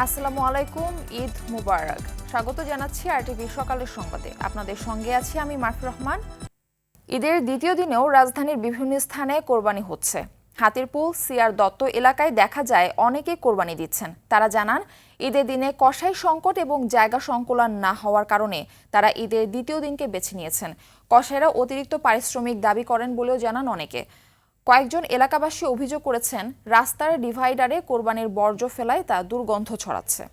আসসালামু আলাইকুম, ঈদ মুবারক। স্বাগত জানাচ্ছি আরটিভি সকালের সংবাদে। আপনাদের সঙ্গে আছি আমি মাফি রহমান। ঈদের দ্বিতীয় দিনেও রাজধানীর বিভিন্ন স্থানে কোরবানি হচ্ছে। হাতিরপুল সিআর দত্ত এলাকায় দেখা যায় অনেকে কোরবানি দিচ্ছেন। তারা জানান, ঈদের দিনে কসাই সংকট এবং জায়গা সংকুলান না হওয়ার কারণে তারা ঈদের দ্বিতীয় দিনকে বেছে নিয়েছেন। কসাইরা অতিরিক্ত পারিশ্রমিক দাবি করেন বলেও জানান অনেকে। কয়েকজন এলাকাবাসী অভিযোগ করেছেন, রাস্তার ডিভাইডারে কোরবানির বর্জ্য ফেলায় তা দুর্গন্ধ ছড়াচ্ছে।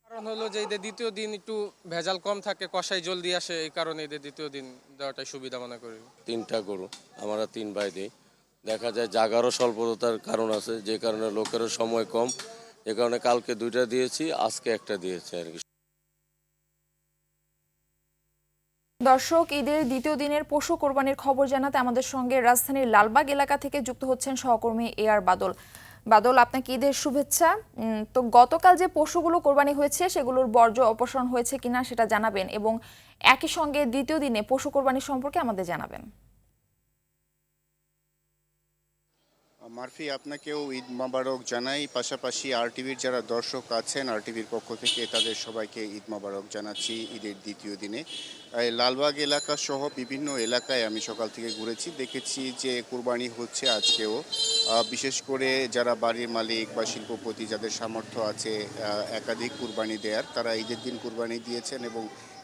কারণ হলো যে ঈদের দ্বিতীয় দিন একটু ভেজাল কম থাকে, কষাই জলদি আসে, এই কারণে ঈদের দ্বিতীয় দিন দেওয়াটাই সুবিধা মনে করি। তিনটা গরু আমরা 3 ভাই দিই। দেখা যায় জাগারও স্বল্পতার কারণ আছে, যে কারণে লোকেরও সময় কম, যে কারণে কালকে 2টা দিয়েছি, আজকে একটা দিয়েছি আর কি। দর্শক, ঈদের দ্বিতীয় দিনের পশু কোরবানির খবর জানাতে আমাদের সঙ্গে রাজধানীর লালবাগ এলাকা থেকে যুক্ত হচ্ছেন সহকর্মী এআর বাদল। বাদল, আপনাকে ঈদের শুভেচ্ছা। তো গতকাল যে পশুগুলো কোরবানি হয়েছে সেগুলোর বর্জ্য অপসারণ হয়েছে কিনা সেটা জানাবেন, এবং একই সঙ্গে দ্বিতীয় দিনে পশু কোরবানি সম্পর্কে আমাদের জানাবেন। মারফি, আপনাকেও ঈদ মোবারক জানাই। পাশাপাশি আরটিভির যারা দর্শক আছেন, আরটিভির পক্ষ থেকে তাদের সবাইকে ঈদ মোবারক জানাচ্ছি ঈদের দ্বিতীয় দিনে। এই লালবাগ এলাকা সহ বিভিন্ন এলাকায় আমি সকাল থেকে ঘুরেছি, দেখেছি যে কুরবানি হচ্ছে আজকেও। বিশেষ করে যারা বাড়ির মালিক বা শিল্পপতি, যাদের সামর্থ্য আছে একাধিক কুরবানি দেওয়ার, তারা ঈদের দিন কুরবানি দিয়েছেন এবং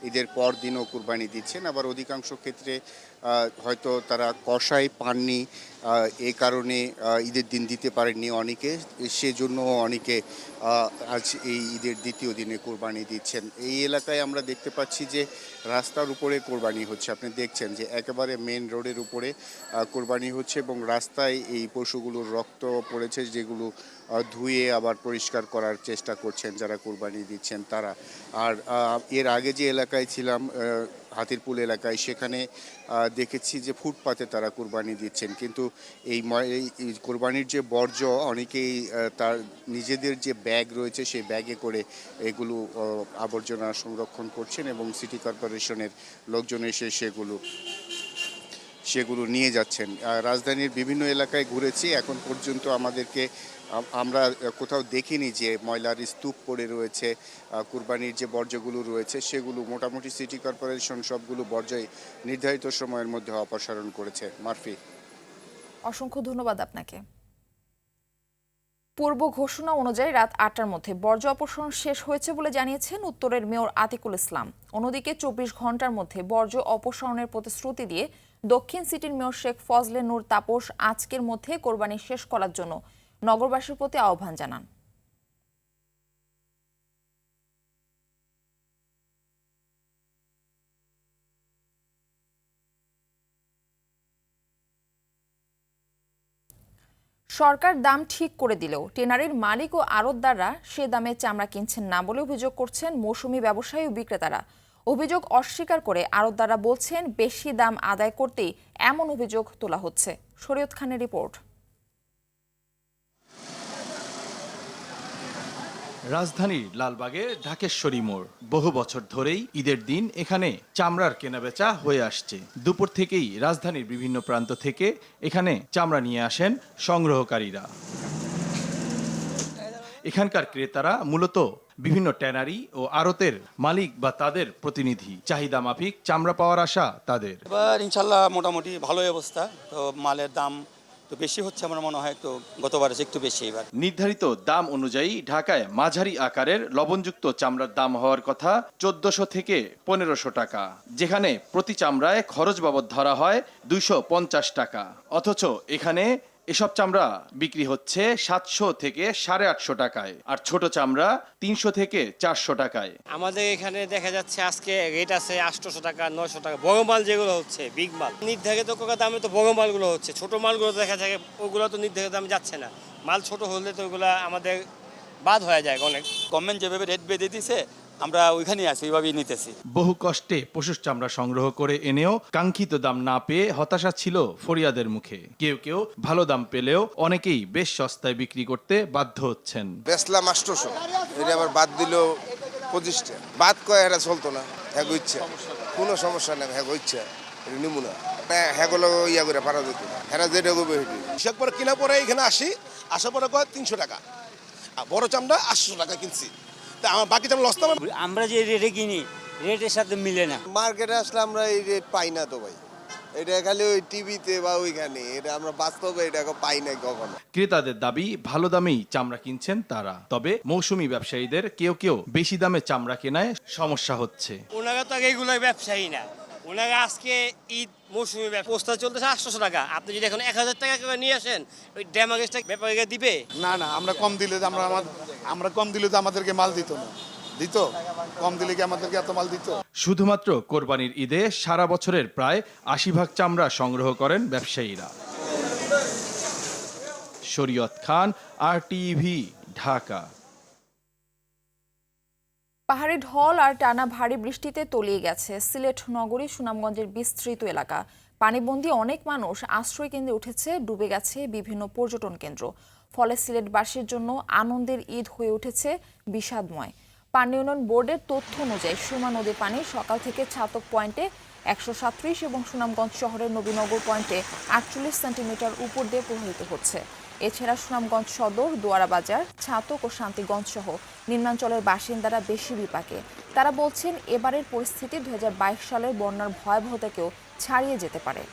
ঈদের পর দিনও কুরবানি দিচ্ছেন। আবার অধিকাংশ ক্ষেত্রে হয়তো তারা কষাই পাননি, এই কারণে ঈদের দিন দিতে পারেননি অনেকে, সেজন্য অনেকে আজ এই ঈদের দ্বিতীয় দিনে কোরবানি দিচ্ছেন। এই এলাকায় আমরা দেখতে পাচ্ছি যে রাস্তার উপরে কোরবানি হচ্ছে। আপনি দেখছেন যে একেবারে মেন রোডের উপরে কোরবানি হচ্ছে এবং রাস্তায় এই পশুগুলোর রক্ত পড়েছে, যেগুলো ধুয়ে আবার পরিষ্কার করার চেষ্টা করছেন যারা কোরবানি দিচ্ছেন তারা। আর এর আগে যে এলাকায় ছিলাম, হাতিরপুল এলাকায়, সেখানে দেখেছি যে ফুটপাতে তারা কোরবানি দিচ্ছেন। কিন্তু এই কোরবানির যে বর্জ্য, অনেকেই তার নিজেদের যে ব্যাগ রয়েছে সেই ব্যাগে করে এগুলো আবর্জনা সংরক্ষণ করছেন এবং সিটি কর্পোরেশনের লোকজন এসে সেগুলো নিয়ে যাচ্ছেন। রাজধানীর বিভিন্ন এলাকায় ঘুরেছি, এখন পর্যন্ত আমরা কোথাও দেখিনি যে ময়লার স্তূপ পড়ে রয়েছে। কুরবানির যে বর্জ্যগুলো রয়েছে সেগুলো মোটামুটি সিটি কর্পোরেশন সবগুলো বর্জ্যই নির্ধারিত সময়ের মধ্যে অপসারণ করেছে। মারফি, অসংখ্য ধন্যবাদ আপনাকে। পূর্ব ঘোষণা অনুযায়ী রাত 8টার মধ্যে বর্জ্য অপসারণ শেষ হয়েছে বলে জানিয়েছেন উত্তরের মেয়র আতিকুল ইসলাম। অন্যদিকে 24 ঘন্টার মধ্যে বর্জ্য অপসারণের প্রতিশ্রুতি দিয়ে দক্ষিণ সিটির মেয়র শেখ ফজলে নূর তাপস আজকের মধ্যে কোরবানি শেষ করার জন্য নগরবাসীর প্রতি আহ্বান জানান। সরকার দাম ঠিক করে দিলেও টেনারির মালিক ও আড়তদাররা সে দামে চামড়া কিনছেন না বলে অভিযোগ করছেন মৌসুমি ব্যবসায়ী ও বিক্রেতারা। অভিযোগ অস্বীকার করে আড়তদাররা বলছেন, বেশি দাম আদায় করতেই এমন অভিযোগ তোলা হচ্ছে। শরীয়ত খানের রিপোর্ট। রাজধানীর লালবাগে ঢাকেশ্বরী মোড়। বহু বছর ধরেই ঈদের দিন এখানে চামড়ার কেনাবেচা হয়ে আসছে। দুপুর থেকেই রাজধানীর বিভিন্ন প্রান্ত থেকে এখানে চামড়া নিয়ে আসেন সংগ্রহকারীরা। এখানকার ক্রেতারা মূলত বিভিন্ন ট্যানারি ও আড়তের মালিক বা তাদের প্রতিনিধি। চাহিদা মাফিক চামড়া পাওয়ার আশা তাদের। এবার ইনশাল্লাহ মোটামুটি ভালোই অবস্থা। তো মালের দাম তো বেশি হচ্ছে, আমার মনে হয় তো গতবার একটু বেশি। এবার নির্ধারিত দাম অনুযায়ী ঢাকায় মাঝারি আকারের লবণযুক্ত চামড়ার দাম হওয়ার কথা 1400 থেকে 1500 টাকা, যেখানে প্রতি চামড়ায় খরচ বাবদ ধরা হয় 250 টাকা। অথচ এখানে এসব চামড়া বিক্রি হচ্ছে 700 থেকে 850 টাকায়, আর ছোট চামড়া 300 থেকে 400 টাকায়। আমাদের এখানে দেখা যাচ্ছে আজকে রেট আছে 800 টাকা, 900 টাকা। বড় মাল যেগুলো হচ্ছে, বিগ মাল, নির্ধারিত দামে তো বড় মালগুলো হচ্ছে। ছোট মালগুলো দেখা যায় ওগুলো তো নির্ধারিত দামে যাচ্ছে না। মাল ছোট হলে তো ওগুলো আমাদের বাদ হয়ে যায় অনেক। গভর্নমেন্ট যেভাবে রেট বেঁধে দিছে, আমরা ওইখানেই আছি, ওইভাবেই নিতেছি। বহু কষ্টে পশুর চামড়া সংগ্রহ করে এনেও কাঙ্ক্ষিত দাম না পেয়ে হতাশা ছিল ফরিয়াদের মুখে। কেউ কেউ ভালো দাম পেলেও অনেকেই বেশ সস্তায় বিক্রি করতে বাধ্য হচ্ছেন। বেসলাম 800, এটা আবার বাদ দিল 25টা। বাদ কয় এরা চলতো না, হ্যাঁ ইচ্ছা, কোনো সমস্যা নেই, হ্যাঁ ইচ্ছা এটা নিমু না, হ্যাঁ গুলো ইয়া করে পারা যেত না, হ্যাঁ যেটা করবে হেঁটে। কৃষক পরে কেনা পরে এখানে আসা পরে কয় 300 টাকা, আর বড় চামড়া 800 টাকা কিনছি, তা আমার বাকি চামড়া লস। আমরা যে রেটে কিনি রেটের সাথে মিলে না। মার্কেটে আসলে আমরা এই রেট পাই না তো ভাই, এটা খালি ওই টিভিতে বা ওইখানে, এটা আমরা বাস্তবে এটা পাই না কখনো। ক্রেতাদের দাবি ভালো দামেই চামড়া কিনছেন তারা, তবে মৌসুমী ব্যবসায়ীদের কেউ কেউ বেশি দামে চামড়া কেনায় সমস্যা হচ্ছে। ওনারা তো আগে এগুলো ব্যবসায়ী না, ওনারা আজকে ঈদ মৌসুমি পোস্টার চলতেছে 800 টাকা। আপনি যদি এখন 1000 টাকা করে নিয়ে আসেন, ওই ড্যামেজটা ব্যাপারীরা দিবে না না, আমরা কম দিলে আমরা কম দিলে তো আমাদেরকে মাল দিত না, দিত কম দিলে কি আমাদেরকে এত মাল দিত? শুধুমাত্র কোরবানির ঈদে সারা বছরের প্রায় 80 ভাগ চামড়া সংগ্রহ করেন ব্যবসায়ীরা। শরীয়ত খান, RTV, ঢাকা। পাহাড়ি ঢল আর টানা ভারী বৃষ্টিতে তলিয়ে গেছে সিলেট নগরী সুনামগঞ্জের বিস্তৃত এলাকা। পানিবন্দী অনেক মানুষ আশ্রয় কেন্দ্রে উঠেছে, ডুবে গেছে বিভিন্ন পর্যটন কেন্দ্র। ফলে সিলেটবাসীর জন্য আনন্দের ঈদ হয়ে উঠেছে বিষাদময়। পানি উন্নয়ন বোর্ডের তথ্য অনুযায়ী সুরমা নদীর পানি সকাল থেকে ছাতক পয়েন্টে 137 এবং সুনামগঞ্জ শহরের নবীনগর পয়েন্টে 48 সেন্টিমিটার উপর দিয়ে প্রবাহিত হচ্ছে। এছাড়া সুনামগঞ্জ সদর, দোয়ারা বাজার, ছাতক ও শান্তিগঞ্জ সহ নিম্নাঞ্চলের বাসিন্দারা বেশি বিপাকে। তারা বলছেন এবারের পরিস্থিতি 2022 সালের বন্যার ভয়াবহতাকেও ছাড়িয়ে যেতে পারে।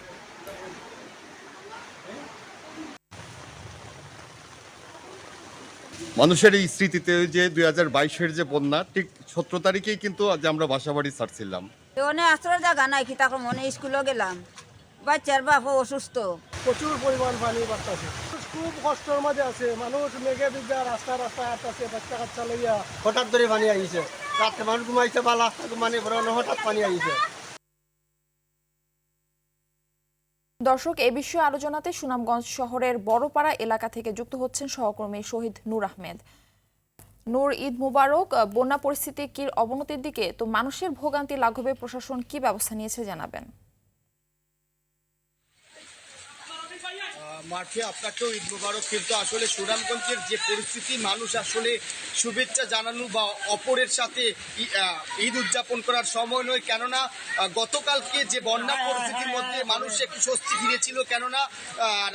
মানুষের এই স্মৃতিতে যে 2022-এর যে বন্যা, ঠিক 17 তারিখেই কিন্তু আজ আমরা বাসাবাড়ি ছাড়ছিলাম। অনেক আশ্রয় জায়গা নাই, কি তখন মনে স্কুলে গেলাম, বাচ্চার বাপ অসুস্থ, প্রচুর পরিমাণ পানি বাড়তেছে, খুব কষ্টের মাঝে আছে মানুষ। মেঘে বিদ্যা রাস্তায় আসতেছে, বাচ্চা কাচ্চা লইয়া হঠাৎ ধরে পানি আইছে, রাত্রে মানুষ ঘুমাইছে বা রাস্তা ঘুমানি ভরানো, হঠাৎ পানি আইছে। দর্শক, এ বিষয়ে আলোচনাতে সুনামগঞ্জ শহরের বড়পাড়া এলাকা থেকে যুক্ত হচ্ছেন সহকর্মী শহীদ নূর আহমেদ। নূর, ঈদ মুবারক। বন্যা পরিস্থিতি কি অবনতির দিকে, তো মানুষের ভোগান্তি লাঘবে প্রশাসন কি ব্যবস্থা নিয়েছে জানাবেন। মার্ফি, আপনাকেও ঈদ মুবারক। কিন্তু আসলে সুনামগঞ্জের যে পরিস্থিতি, মানুষ আসলে শুভেচ্ছা জানানো বা অপরের সাথে ঈদ উদযাপন করার সময় নয়। কেননা গতকালকে যে বন্যা পরিস্থিতির মধ্যে মানুষ একটু স্বস্তি ফিরেছিল, কেননা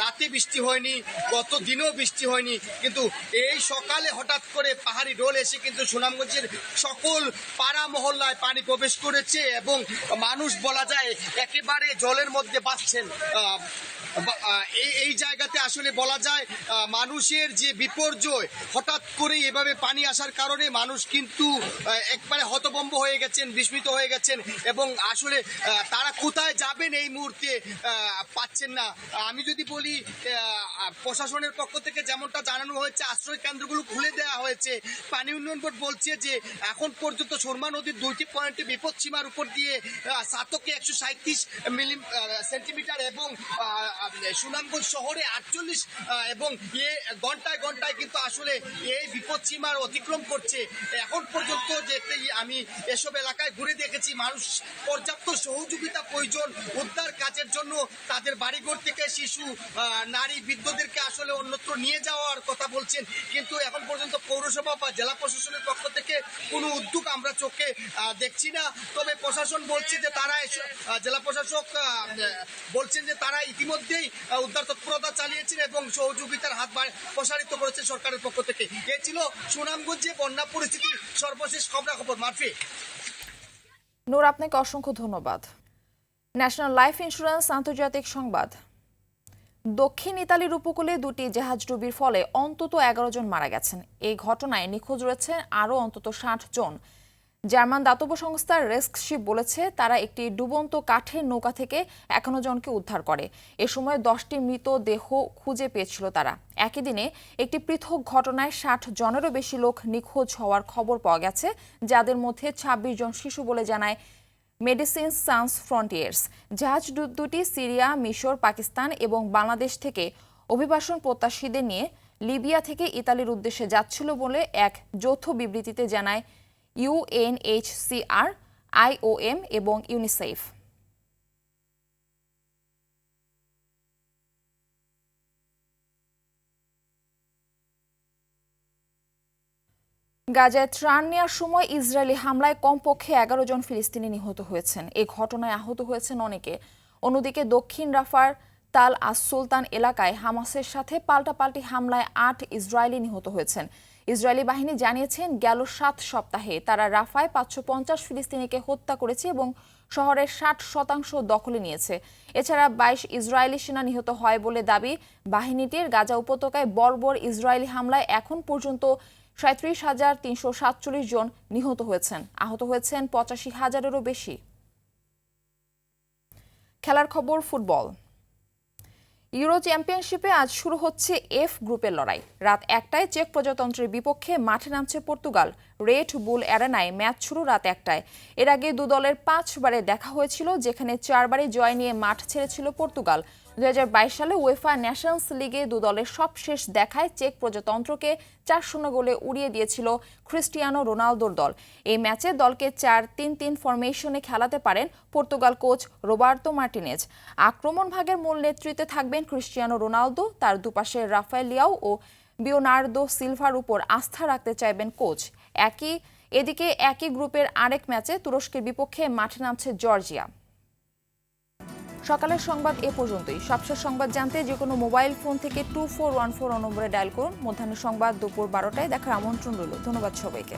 রাতে বৃষ্টি হয়নি, গত দিনেও বৃষ্টি হয়নি, কিন্তু এই সকালে হঠাৎ করে পাহাড়ি ঢল এসে কিন্তু সুনামগঞ্জের সকল পাড়া মহল্লায় পানি প্রবেশ করেছে এবং মানুষ বলা যায় একেবারে জলের মধ্যে বাঁচছেন। এই জায়গাতে আসলে বলা যায় মানুষের যে বিপর্যয়, হঠাৎ করে এভাবে পানি আসার কারণে মানুষ কিন্তু একবারে হতভম্ব হয়ে গেছেন, বিস্মিত হয়ে গেছেন এবং আসলে তারা কোথায় যাবেন এই মুহূর্তে পাচ্ছেন না। আমি যদি বলি, প্রশাসনের পক্ষ থেকে যেমনটা জানানো হয়েছে, আশ্রয় কেন্দ্রগুলো খুলে দেওয়া হয়েছে। পানি উন্নয়ন বোর্ড বলছে যে এখন পর্যন্ত সুরমা নদীর 2টি পয়েন্টে বিপদ সীমার উপর দিয়ে ছাতকে 137 সেন্টিমিটার এবং সুনামগঞ্জ শহরে 48 এবং ঘন্টায় ঘন্টায় কিন্তু আসলে এই বিপদ সীমার অতিক্রম করছে। এখন পর্যন্ত যেতে আমি এসব এলাকায় ঘুরে দেখেছি, মানুষ পর্যাপ্ত সহযোগিতা প্রয়োজন উদ্ধার কাজের জন্য। তাদের বাড়িঘর থেকে শিশু, নারী, বৃদ্ধদেরকে আসলে অন্যত্র নিয়ে যাওয়ার কথা বলছেন, কিন্তু এখন পর্যন্ত পৌরসভা বা জেলা প্রশাসনের পক্ষ থেকে কোনো উদ্যোগ আমরা চোখে দেখছি না। তবে প্রশাসন বলছে যে তারা, জেলা প্রশাসক বলছেন যে তারা ইতিমধ্যেই উদ্ধার তৎপরতা চালিয়েছেন এবং সহযোগিতার হাত প্রসারিত করেছে সরকারের পক্ষ থেকে। এ ছিল সুনামগঞ্জে বন্যা পরিস্থিতির সর্বশেষ খবরাখবর। মারফি। নূর, আপনাকে অসংখ্য ধন্যবাদ। ন্যাশনাল লাইফ ইন্স্যুরেন্স আন্তর্জাতিক সংবাদ। দক্ষিণ ইতালির উপকূলে 2টি জাহাজ ডুবির ফলে অন্তত 11 জন মারা গেছেন। এই ঘটনায় নিখোঁজ রয়েছেন আরও অন্তত 60 জন। জার্মান দাতব্য সংস্থা রেস্কশিপ বলেছে তারা একটি ডুবন্ত কাঠের নৌকা থেকে 51 জনকে উদ্ধার করে। এ সময় 10টি মৃতদেহ খুঁজে পেয়েছিল তারা। একই দিনে একটি পৃথক ঘটনায় 60 জনেরও বেশি লোক নিখোঁজ হওয়ার খবর পাওয়া গেছে, যাদের মধ্যে 26 জন শিশু বলে জানায় মেডিসিনস সান্স ফ্রন্টিয়ার্স। জাহাজ দুটি সিরিয়া, মিশর, পাকিস্তান এবং বাংলাদেশ থেকে অভিবাসন প্রত্যাশীদের নিয়ে লিবিয়া থেকে ইতালির উদ্দেশ্যে যাচ্ছিল বলে এক যৌথ বিবৃতিতে জানায় UNHCR, IOM এবং ইউনিসেফ। গাজায় ত্রাণ নেওয়ার সময় ইসরায়েলি হামলায় কমপক্ষে 11 জন ফিলিস্তিনি নিহত হয়েছেন। এই ঘটনায় আহত হয়েছেন অনেকে। অন্যদিকে দক্ষিণ রাফার তাল আস সুলতান এলাকায় হামাসের সাথে পাল্টাপাল্টি হামলায় 8 ইসরায়েলি নিহত হয়েছেন। ইসরায়েলি বাহিনী জানিয়েছেন গেল 7 সপ্তাহে তারা রাফায় 550 ফিলিস্তিনিকে হত্যা করেছে এবং শহরের 60% দখলে নিয়েছে। এছাড়া 22 ইসরায়েলি সেনা নিহত হয় বলে দাবি বাহিনীটির। গাজা উপত্যকায় বর্বর ইসরায়েলি হামলায় এখন পর্যন্ত 37,347 জন নিহত হয়েছেন। আহত হয়েছেন 85,000-এরও বেশি। খেলার খবর ফুটবল। ইউরো চ্যাম্পিয়নশিপে আজ শুরু হচ্ছে এফ গ্রুপের লড়াই। রাত 1টায় চেক প্রজাতন্ত্রের বিপক্ষে মাঠে নামছে পর্তুগাল। রেড বুল অ্যারেনায় ম্যাচ শুরু রাত 1টায়। এর আগে দু দলের 5 বারে দেখা হয়েছিল, যেখানে 4 বারে জয় নিয়ে মাঠ ছেড়েছিল পর্তুগাল। 2022 সালে উয়েফা নেশনস লিগে দু দলের সবশেষ দেখায় চেক প্রজাতন্ত্রকে 4-0 গোলে উড়িয়ে দিয়েছিল ক্রিস্টিয়ানো রোনালদোর দল। এই ম্যাচে দলকে 4-3-3 ফরমেশনে খেলাতে পারেন পর্তুগাল কোচ রোবার্তো মার্টিনেজ। আক্রমণ ভাগের মূল নেতৃত্বে থাকবেন ক্রিস্টিয়ানো রোনালদো। তার দুপাশে রাফায়েল লিয়াও ও বিওনার্দো সিলভার উপর আস্থা রাখতে চাইবেন কোচ। এদিকে একই গ্রুপের আরেক ম্যাচে তুরস্কের বিপক্ষে মাঠে নামছে জর্জিয়া। সকালের সংবাদ এ পর্যন্তই। সবশেষ সংবাদ জানতে যে কোনো মোবাইল ফোন থেকে 2414 নম্বরে ডায়াল করুন। মধ্যাহ্নের সংবাদ দুপুর 12টায় দেখার আমন্ত্রণ রইল। ধন্যবাদ সবাইকে।